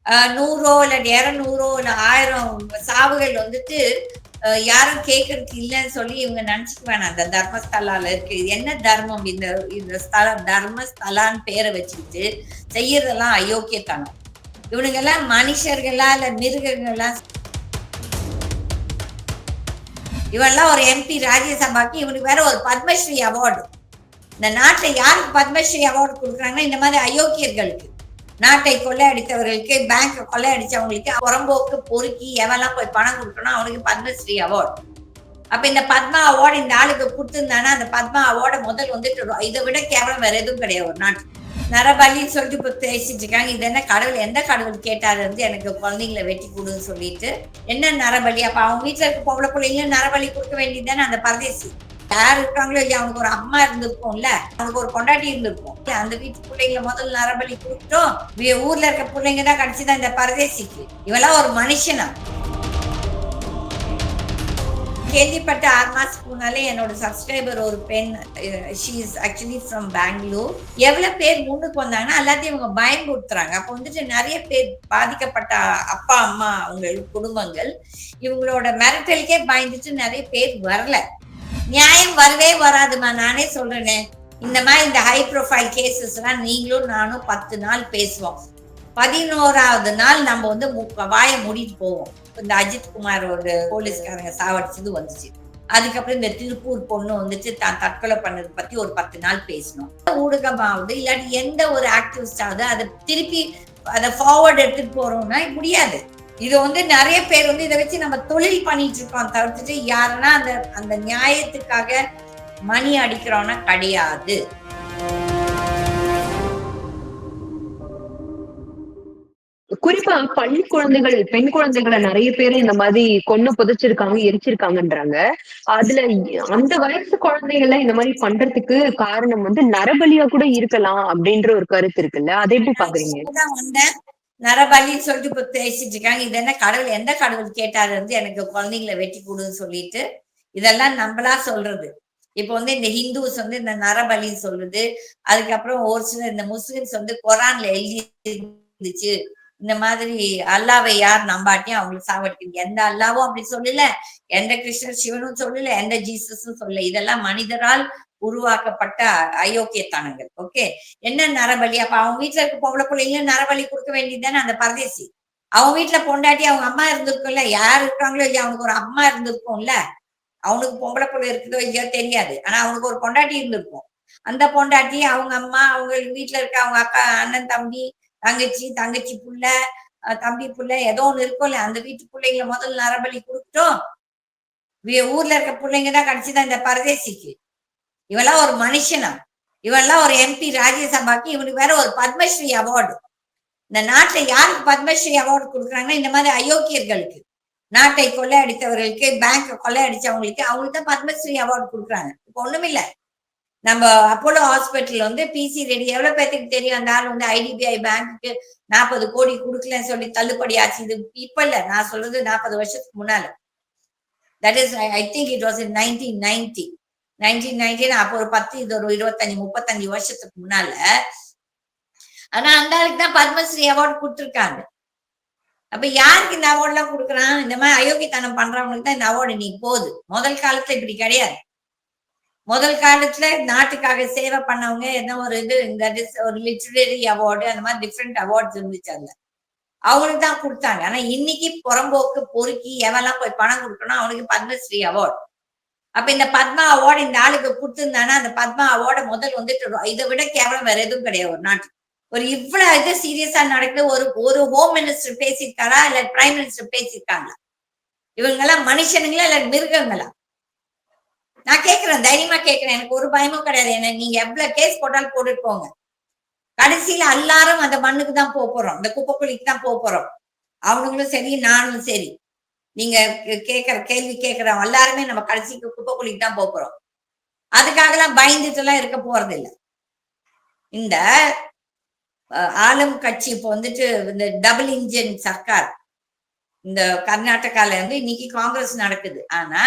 100 இல்ல 200 இல்ல 1000 சாவுகள் வந்துட்டு யாரும் கேட்கறதுக்கு இல்லைன்னு சொல்லி இவங்க நினைச்சுக்க வேணாம். அந்த தர்மஸ்தலால இருக்கு. இது என்ன தர்மம்? இந்த இந்த ஸ்தலம் தர்மஸ்தலான்னு பேரை வச்சுக்கிட்டு செய்யறதெல்லாம் அயோக்கியத்தனம். இவனுங்க எல்லாம் மனுஷர்களா இல்ல மிருகங்களா? இவெல்லாம் ஒரு எம்பி ராஜ்யசபாக்கு, இவனுக்கு வேற ஒரு பத்மஸ்ரீ அவார்டு. இந்த நாட்டுல யாருக்கு பத்மஸ்ரீ அவார்டு கொடுக்குறாங்கன்னா இந்த மாதிரி அயோக்கியர்களுக்கு, நாட்டை கொள்ளையடித்தவர்களுக்கு, பேங்க் கொள்ளையடிச்சவங்களுக்கு, புறம்போக்கு பொறுக்கி எவெல்லாம் போய் பணம் கொடுக்கணும் அவனுக்கு பத்மஸ்ரீ அவார்டு. அப்ப இந்த பத்மா அவார்டு இந்த ஆளுக்கு கொடுத்திருந்தானா அந்த பத்மா அவார்டை முதல் வந்துட்டு இதை விட கேவலம் வேற எதுவும் கிடையாது ஒரு நாட்டு. நரபலின்னு சொல்லிட்டு இப்ப பேசிட்டு இருக்காங்க. இது என்ன கடவுள்? எந்த கடவுள் கேட்டாரு வந்து எனக்கு குழந்தைங்களை வெட்டி கொடுன்னு சொல்லிட்டு? என்ன நரபலி? அப்ப அவங்க வீட்டுல இருக்க பொம்பளை பிள்ளைங்களும் நரபலி கொடுக்க வேண்டியதுதானே அந்த பரதேசி. யார் இருக்காங்களோ இல்லையா, அவனுக்கு ஒரு அம்மா இருந்திருக்கும்ல, அவனுக்கு ஒரு பொண்டாட்டி இருந்திருக்கும். அந்த வீட்டு பிள்ளைங்களை முதல் நரபலி கொடுத்துட்டோம். ஊர்ல இருக்க பிள்ளைங்க தான் கிடைச்சுதான் இந்த பரதேசிக்கு. இவெல்லாம் ஒரு மனுஷனா? கேள்விப்பட்ட 6 மாசத்துக்கு முன்னாலே என்னோட சப்ஸ்கிரைபர் ஒரு பெண், she is actually from Bangalore. எவ்வளவு பேர் முன்னுக்கு வந்தாங்கன்னா எல்லாத்தையும் இவங்க பயன்படுத்துறாங்க. அப்ப வந்துட்டு நிறைய பேர் பாதிக்கப்பட்ட அப்பா அம்மா அவங்க குடும்பங்கள் இவங்களோட மிரட்டலுக்கே பயந்துட்டு நிறைய பேர் வரல. நியாயம் வரவே வராதுமா, நானே சொல்றேனே. இந்த மாதிரி இந்த ஹை ப்ரொஃபைல் கேசஸ் எல்லாம் நீங்களும் நானும் 10 நாள் பேசுவோம். 11வது நாள் நம்ம வந்து வாயை மூடிட்டு போவோம். இந்த அஜித் குமார் ஒரு போலீஸ்காரங்க சாவடிச்சது வந்துச்சு. அதுக்கப்புறம் இந்த திருப்பூர் பொண்ணு வந்துட்டு தான் தற்கொலை பண்ணது பத்தி ஒரு 10 நாள் பேசணும். ஊடகமாவது இல்லாட்டி எந்த ஒரு ஆக்டிவிஸ்டாவது அதை திருப்பி அதை ஃபார்வர்ட் எடுத்துட்டு போறோம்னா முடியாது. இது வந்து நிறைய பேர் வந்து இதை வச்சு நம்ம தொழில் பண்ணிட்டு இருக்கோம் தவிர்த்துட்டு யாருன்னா அந்த அந்த நியாயத்துக்காக மணி அடிக்கிறோம்னா கிடையாது. குறிப்பா பள்ளி குழந்தைகள், பெண் குழந்தைகளை நிறைய பேர் இந்த மாதிரி கொன்னு புதைச்சிருக்காங்க, எரிச்சிருக்காங்கன்றாங்க. அதுல அந்த வயசு குழந்தைகளை இந்த மாதிரி பண்றதுக்கு காரணம் வந்து நரபலியா கூட இருக்கலாம் அப்படின்ற ஒரு கருத்து இருக்குல்ல, அதை எப்படி பாக்குறீங்க? நரபலின்னு சொல்லிட்டு இப்ப பேசிட்டு இருக்காங்க. இது என்ன கடவுள்? எந்த கடவுள் கேட்டாரு வந்து எனக்கு குழந்தைங்களை வெட்டி கொடுன்னு சொல்லிட்டு? இதெல்லாம் நம்மளா சொல்றது. இப்ப வந்து இந்த ஹிந்துஸ் வந்து இந்த நரபலின்னு சொல்லுது. அதுக்கப்புறம் ஒரு சில இந்த முஸ்லிம்ஸ் வந்து குரான்ல எழுதி இருந்துச்சு, இந்த மாதிரி அல்லாவை யார் நம்பாட்டியும் அவங்களுக்கு சாவடிக்கணும். எந்த அல்லாவும் அப்படி சொல்லல, எந்த கிருஷ்ணர் சிவனும் சொல்லல, எந்த ஜீசஸும் சொல்லல. இதெல்லாம் மனிதரால் உருவாக்கப்பட்ட அயோக்கியத்தனங்கள். ஓகே, என்ன நரபலி? அப்ப அவங்க வீட்டுல இருக்க பொம்பளை பிள்ளைங்களும் நரபலி கொடுக்க வேண்டியதுதானே அந்த பரதேசி. அவங்க வீட்டுல பொண்டாட்டி அவங்க அம்மா இருந்திருக்கும்ல, யார் இருக்காங்களோ இல்லையா, அவனுக்கு ஒரு அம்மா இருந்திருக்கும்ல. அவனுக்கு பொம்பளை பிள்ளை இருக்குதோ இல்லையோ தெரியாது, ஆனா அவனுக்கு ஒரு பொண்டாட்டி இருந்திருக்கும். அந்த பொண்டாட்டி அவங்க அம்மா, அவங்க வீட்டுல இருக்க அவங்க அக்கா, அண்ணன், தம்பி, தங்கச்சி, தங்கச்சி புள்ள, தம்பி புள்ள, ஏதோ ஒண்ணு இருக்கும்ல, அந்த வீட்டு பிள்ளைங்களை முதல்ல நரபலி கொடுத்துட்டோம். ஊர்ல இருக்க பிள்ளைங்க தான் கிடைச்சுதான் இந்த பரதேசிக்கு. இவெல்லாம் ஒரு மனுஷனா? இவெல்லாம் ஒரு எம்பி ராஜ்யசபாக்கு, இவனுக்கு வேற ஒரு பத்மஸ்ரீ அவார்டு. இந்த நாட்டுல யாருக்கு பத்மஸ்ரீ அவார்டு கொடுக்குறாங்கன்னா இந்த மாதிரி அயோக்கியர்களுக்கு, நாட்டை கொள்ளையடித்தவர்களுக்கு, பேங்க் கொள்ளையடிச்சவங்களுக்கு, அவங்களுக்கு தான் பத்மஸ்ரீ அவார்டு கொடுக்குறாங்க. இப்ப ஒண்ணுமில்ல, நம்ம அப்போலோ ஹாஸ்பிட்டல் வந்து பிசி ரெடி எவ்வளவு பேருக்கு தெரியும்? அந்த ஆள் வந்து ஐடிபிஐ பேங்க்கு 40 கோடி கொடுக்கலன்னு சொல்லி தள்ளுபடி ஆச்சு. இது இப்ப இல்ல, நான் சொல்றது 40 வருஷத்துக்கு முன்னால. That is I think it was in 1990. 1990 அப்போ ஒரு 10, இது ஒரு 25 35 வருஷத்துக்கு முன்னால. ஆனா அந்த ஆளுக்கு தான் பத்மஸ்ரீ அவார்டு கொடுத்துருக்காங்க. அப்ப யாருக்கு இந்த அவார்டு எல்லாம் கொடுக்குறான்? இந்த மாதிரி அயோக்கியத்தனம் பண்றவங்களுக்கு தான் இந்த அவார்டு இன்னைக்கு போகுது. முதல் காலத்துல இப்படி கிடையாது. முதல் காலத்துல நாட்டுக்காக சேவை பண்ணவங்க என்ன ஒரு இது, ஒரு லிட்டரரி அவார்டு, அந்த மாதிரி டிஃப்ரெண்ட் அவார்ட்ஸ் இருந்துச்சு. அதுல அவங்களுக்கு தான் கொடுத்தாங்க. ஆனா இன்னைக்கு புறம்போக்கு பொறுக்கி எவெல்லாம் போய் பணம் கொடுக்கணும் அவனுக்கு பத்மஸ்ரீ அவார்டு. அப்ப இந்த பத்மா அவார்டு இந்த ஆளுக்கு கொடுத்திருந்தானா அந்த பத்மா அவார்டை முதல் வந்துட்டு இதை விட கேவலம் வேற எதுவும் கிடையாது ஒரு நாட்டு. ஒரு இவ்வளவு இது சீரியஸா நடக்குது. ஒரு ஹோம் மினிஸ்டர் பேசியிருக்காரா இல்ல பிரைம் மினிஸ்டர் பேசியிருக்காங்களா? இவங்க எல்லாம் மனுஷனுங்களா இல்ல மிருகங்களா? நான் கேட்கிறேன், தைரியமா கேட்கிறேன். எனக்கு ஒரு பயமும் கிடையாது. என்ன நீங்க எவ்வளவு கேஸ் போட்டாலும் போட்டுட்டு போங்க. கடைசியில எல்லாரும் அந்த மண்ணுக்கு தான் போறோம், இந்த குப்பைக்குழிக்கு தான் போறோம். அவனுங்களும் சரி, நானும் சரி. நீங்க கேட்கிற கேள்வி கேட்கிறோம் எல்லாருமே நம்ம கடைசிக்கு குப்பைக்குழிக்கு தான் போறோம். அதுக்காக எல்லாம் பயந்துட்டு எல்லாம் இருக்க போறது இல்லை. இந்த ஆளும் கட்சி இப்போ வந்துட்டு இந்த டபுள் இன்ஜின் சர்க்கார் இந்த கர்நாடகால இருந்து இன்னைக்கு காங்கிரஸ் நடக்குது. ஆனா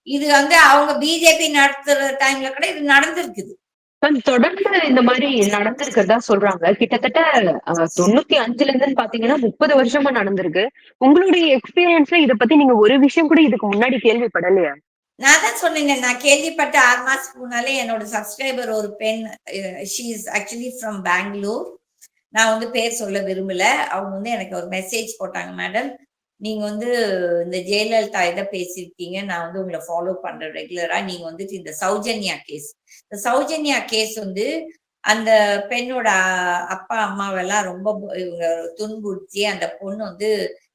இது வந்து அவங்க பிஜேபி நடத்துற டைம்ல கூட இது நடந்திருக்குது. தொடர்ந்து இந்த மாதிரி நடந்திருக்கிறதா சொல்றாங்க. கிட்டத்தட்ட 95ல இருந்துன்னு பாத்தீங்கன்னா 30 வருஷமா நடந்திருக்கு. உங்களுடைய எக்ஸ்பீரியன்ஸ்ல இத பத்தி நீங்க ஒரு விஷயம் கூட இதுக்கு முன்னாடி கேள்விப்படலையா? நான் தான் சொன்னேனே, நான் கேள்விப்பட்ட 6 மாசத்துக்கு முன்னாலே என்னோட சப்ஸ்கிரைபர் ஒரு பெண், she is actually from Bangalore. நான் வந்து பேர் சொல்ல விரும்பல. அவங்க வந்து எனக்கு ஒரு மெசேஜ் போட்டாங்க, மேடம் நீங்க வந்து இந்த ஜெயலலிதா இத பேசியிருக்கீங்க. நான் வந்து உங்கள ஃபாலோ பண்றேன் ரெகுலரா. நீங்க வந்துட்டு இந்த சௌஜன்யா கேஸ். இந்த சௌஜன்யா கேஸ் வந்து அந்த பெண்ணோட அப்பா, அம்மாவெல்லாம் ரொம்ப இவங்க துன்புறுத்தி அந்த பொண்ணு வந்து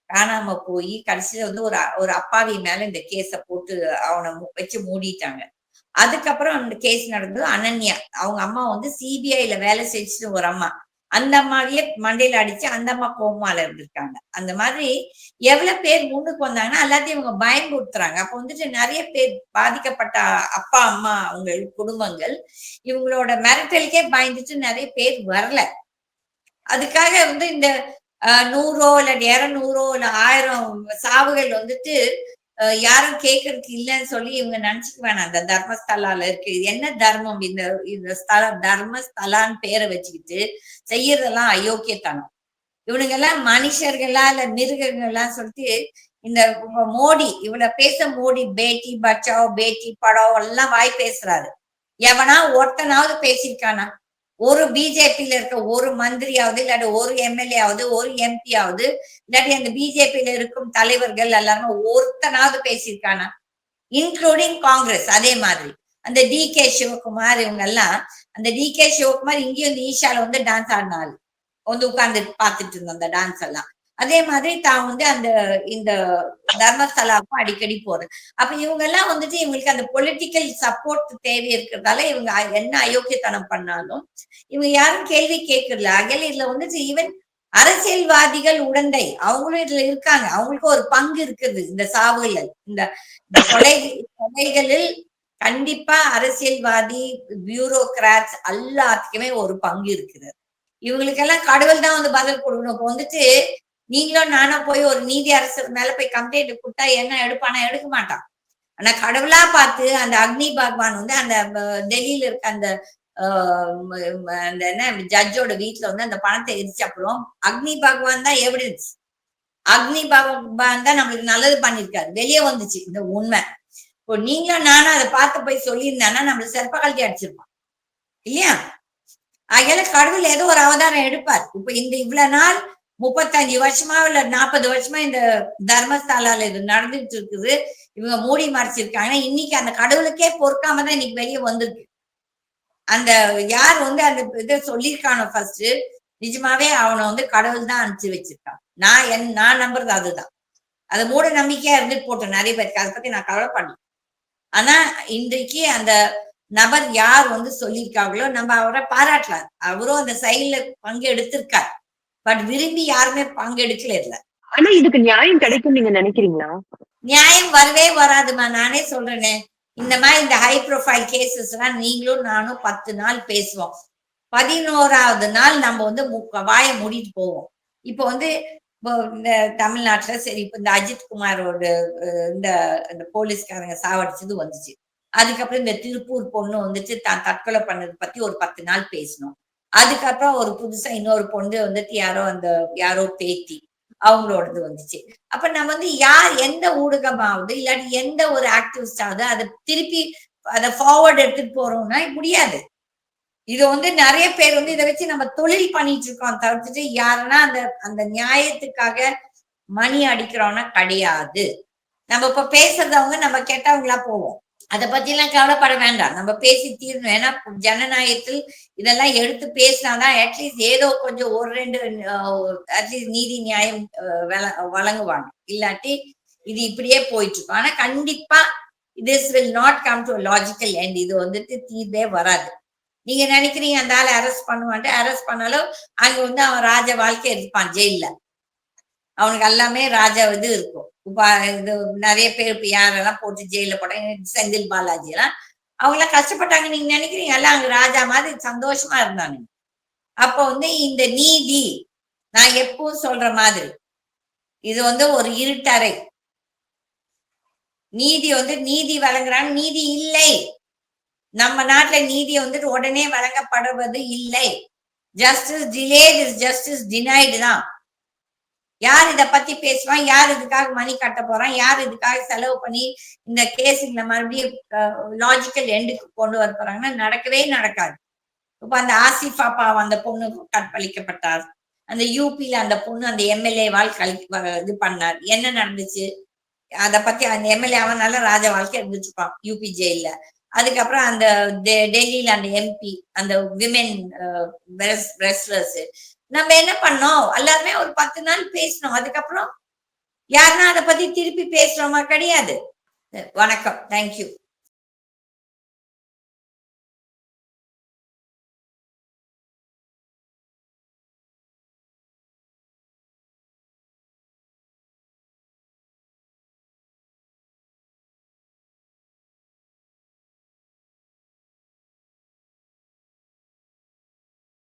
காணாம போயி, கடைசில வந்து ஒரு ஒரு அப்பாவி மேல இந்த கேஸ போட்டு அவன வச்சு மூடிட்டாங்க. அதுக்கப்புறம் அந்த கேஸ் நடந்தது அனன்யா. அவங்க அம்மா வந்து சிபிஐல வேலை செஞ்சுட்டு ஒரு அம்மா. அந்த அம்மாவையே மண்டையில அடிச்சு அந்த அம்மா கோமால இருந்திருக்காங்க. அந்த மாதிரி எவ்வளவு பேர் முன்னுக்கு வந்தாங்கன்னா, எல்லாத்தையும் இவங்க பயமுறுத்துறாங்க. அப்ப வந்துட்டு நெறைய பேர் பாதிக்கப்பட்ட அப்பா, அம்மா அவங்க குடும்பங்கள், இவங்களோட மிரட்டலுக்கே பயந்துட்டு நெறைய பேர் வரல. அதுக்காக வந்து இந்த 100 இல்ல 200 இல்ல 1000 சாவுகள் வந்துட்டு யாரும் கேட்கறதுக்கு இல்லன்னு சொல்லி இவங்க நினைச்சுக்க வேணாம். அந்த தர்மஸ்தலால இருக்கு. இது என்ன தர்மம்? இந்த இந்த ஸ்தலம் தர்மஸ்தலான்னு பேரை வச்சுக்கிட்டு செய்யறதெல்லாம் அயோக்கியத்தனம். இவனுங்க எல்லாம் மனுஷர்களா இல்ல மிருகங்களா சொல்லிட்டு இந்த மோடி இவ்வளவு பேச மோடி பேட்டி பச்சாவ் பேட்டி படாவ் எல்லாம் வாய் பேசுறாரு. எவனா ஒருத்தனாவது பேசியிருக்கானா? ஒரு பிஜேபியில இருக்க ஒரு மந்திரியாவது இல்லாட்டி ஒரு எம்எல்ஏ ஆவது ஒரு எம்பி ஆவது இல்லாட்டி அந்த பிஜேபியில இருக்கும் தலைவர்கள் எல்லாருமே ஒருத்தனாவது பேசியிருக்கானா? இன்க்ளூடிங் காங்கிரஸ் அதே மாதிரி. அந்த டி கே சிவகுமார் இவங்க எல்லாம், அந்த டி கே சிவகுமார் இங்கேயும் இந்த ஈஷால வந்து டான்ஸ் ஆடினாரு. வந்து உட்கார்ந்து பார்த்துட்டு இருந்தோம் அந்த டான்ஸ் எல்லாம். அதே மாதிரி தான் வந்து அந்த இந்த தர்மஸ்தலாவுக்கும் அடிக்கடி போறது. அப்ப இவங்க எல்லாம் வந்துட்டு இவங்களுக்கு அந்த பொலிட்டிக்கல் சப்போர்ட் தேவை இருக்கிறதால இவங்க என்ன அயோக்கியத்தனம் பண்ணாலும் இவங்க யாரும் கேள்வி கேட்கறதில்ல. இதுல வந்துட்டு ஈவன் அரசியல்வாதிகள் உடந்தை அவங்களும் இதுல இருக்காங்க. அவங்களுக்கு ஒரு பங்கு இருக்குது இந்த சாவுகள். இந்த இந்த கொலைகளில் கண்டிப்பா அரசியல்வாதி, பியூரோகிராட்ஸ் எல்லாத்துக்குமே ஒரு பங்கு இருக்குது. இவங்களுக்கெல்லாம் கடவுள் தான் வந்து பதில் கொடுக்கணும். இப்ப வந்துட்டு நீங்களும் நானும் போய் ஒரு நீதி அரசர் மேல போய் கம்ப்ளைண்ட் குடுத்தா என்ன எடுப்பானா? எடுக்க மாட்டான். ஆனா கடவுளா பார்த்து அந்த அக்னி பகவான் வந்து அந்த டெல்லியில இருக்க அந்த அந்த என்ன ஜட்ஜோட வீட்டுல வந்து அந்த பணத்தை எரிச்ச அப்புறம் அக்னி பகவான் தான் எவிடன்ஸ். அக்னி பகவான் தான் நம்மளுக்கு நல்லது பண்ணிருக்காரு. வெளியே வந்துச்சு இந்த உண்மை. இப்போ நீங்களும் நானும் அதை பார்த்து போய் சொல்லியிருந்தானா நம்மளுக்கு செருப்ப கழட்டி அடிச்சிருப்பான் இல்லையா? ஆகையால கடவுள் ஏதோ ஒரு அவதாரம் எடுப்பார். இப்ப இந்த இவ்வளவு நாள் 35 வருஷமா இல்ல 40 வருஷமா இந்த தர்மஸ்தலால இது நடந்துட்டு இருக்குது. இவங்க மூடி மறைச்சிருக்காங்க. இன்னைக்கு அந்த கடவுளுக்கே பொறுக்காம தான் இன்னைக்கு வெளியே வந்திருக்கு. அந்த யார் வந்து அந்த இதை சொல்லியிருக்கானோ ஃபர்ஸ்ட், நிஜமாவே அவனை வந்து கடவுள் தான் அனுப்பிச்சு வச்சிருக்கான். நான் நம்புறது அதுதான். அது மூட நம்பிக்கையா இருந்துட்டு போட்டோம் நிறைய பேருக்கு. அதை பத்தி நான் கவலைப்படல. ஆனா இன்றைக்கு அந்த நபர் யார் வந்து சொல்லியிருக்காங்களோ நம்ம அவரை பாராட்டலாம். அவரும் அந்த செயல்ல பங்கு எடுத்திருக்கார். பட் விரும்பி யாருமே பங்கெடுக்கல இதுல. ஆனா இதுக்கு நியாயம் கிடைக்கும் நீங்க நினைக்கிறீங்களா? நியாயம் வரவே வராதுமா. நானே சொல்றேனே, இந்த மாதிரி இந்த ஹை ப்ரொஃபைல் கேசஸ் எல்லாம் நீங்களும் நானும் 10 நாள் பேசுவோம். 11வது நாள் நம்ம வந்து வாயை மூடிட்டு போவோம். இப்போ வந்து இந்த தமிழ்நாட்டுல சரி இப்ப இந்த அஜித் குமாரோட இந்த இந்த போலீஸ்காரங்க சாவடிச்சது வந்துச்சு. அதுக்கப்புறம் இந்த திருப்பூர் பொண்ணு வந்துட்டு தான் தற்கொலை பண்ணது பத்தி ஒரு 10 நாள் பேசணும். அதுக்கப்புறம் ஒரு புதுசா இன்னொரு பொண்ணு வந்துட்டு யாரோ பேத்தி அவங்களோடது வந்துச்சு. அப்ப நம்ம வந்து யார் எந்த ஊடகமாவது இல்லாட்டி எந்த ஒரு ஆக்டிவிஸ்டாவது அதை திருப்பி அதை ஃபார்வர்ட் எடுத்துட்டு போறோம்னா முடியாது. இது வந்து நிறைய பேர் வந்து இதை வச்சு நம்ம தொழில் பண்ணிட்டு இருக்கோம் தவிர்த்துட்டு யாருன்னா அந்த அந்த நியாயத்துக்காக மணி அடிக்கிறோம்னா கிடையாது. நம்ம இப்ப பேசுறதவங்க நம்ம கெட்டவங்களா போவோம். அதை பத்தி எல்லாம் கவலைப்பட வேண்டாம். நம்ம பேசி தீரணும். ஏன்னா ஜனநாயகத்தில் இதெல்லாம் எடுத்து பேசினாதான் அட்லீஸ்ட் ஏதோ கொஞ்சம் ஒரு 2 அட்லீஸ்ட் நீதி நியாயம் வழங்குவாங்க. இல்லாட்டி இது இப்படியே போயிட்டு இருக்கும். ஆனா கண்டிப்பா this will not come to logical end. இது வந்துட்டு தீர்வே வராது. நீங்க நினைக்கிறீங்க அந்த ஆளை அரெஸ்ட் பண்ணுவான்ட்டு, அரெஸ்ட் பண்ணாலும் அங்க வந்து அவன் ராஜ வாழ்க்கை இருப்பான் ஜெயில. அவனுக்கு எல்லாமே ராஜா இது இருக்கும். இப்ப இது நிறைய பேர் இப்ப யாரெல்லாம் போட்டு ஜெயில போட்டாங்க, செந்தில் பாலாஜி எல்லாம் அவங்க எல்லாம் கஷ்டப்பட்டாங்க. நீங்க நினைக்கிறீங்க எல்லாம் அங்க ராஜா மாதிரி சந்தோஷமா இருந்தாங்க. அப்ப வந்து இந்த நீதி நான் எப்பவும் சொல்ற மாதிரி இது வந்து ஒரு இருட்டறை. நீதி வந்து நீதி வழங்குறாங்க, நீதி இல்லை. நம்ம நாட்டுல நீதி வந்துட்டு உடனே வழங்கப்படுவது இல்லை. Justice delayed is justice denied தான். யார் இத பத்தி பேசுவான், யார் இதுக்காக மணி கட்ட போறான், யார் இதுக்காக செலவு பண்ணி இந்த கேஸுங்களை மறுபடியும் லாஜிக்கல் எண்டுக்கு கொண்டு வர போறாங்கன்னா நடக்கவே நடக்காது. இப்ப அந்த ஆசிஃபா பாவம் அந்த பொண்ணு கற்பழிக்கப்பட்டார். அந்த யூபில அந்த பொண்ணு அந்த எம்எல்ஏவால் இது பண்ணார். என்ன நடந்துச்சு அத பத்தி அந்த எம்எல்ஏ அவனால ராஜ வாழ்க்கை இருந்துச்சுப்பான் யூபி ஜெயில. அதுக்கப்புறம் அந்த டெல்லியில அந்த எம்பி அந்த விமென் ரெஸ்லர்ஸ் நம்ம என்ன பண்ணோம், எல்லாருமே ஒரு 10 நாள் பேசணும். அதுக்கப்புறம் யாருன்னா அதை பத்தி திருப்பி பேசுறோமா? கிடையாது. வணக்கம். தேங்க்யூ.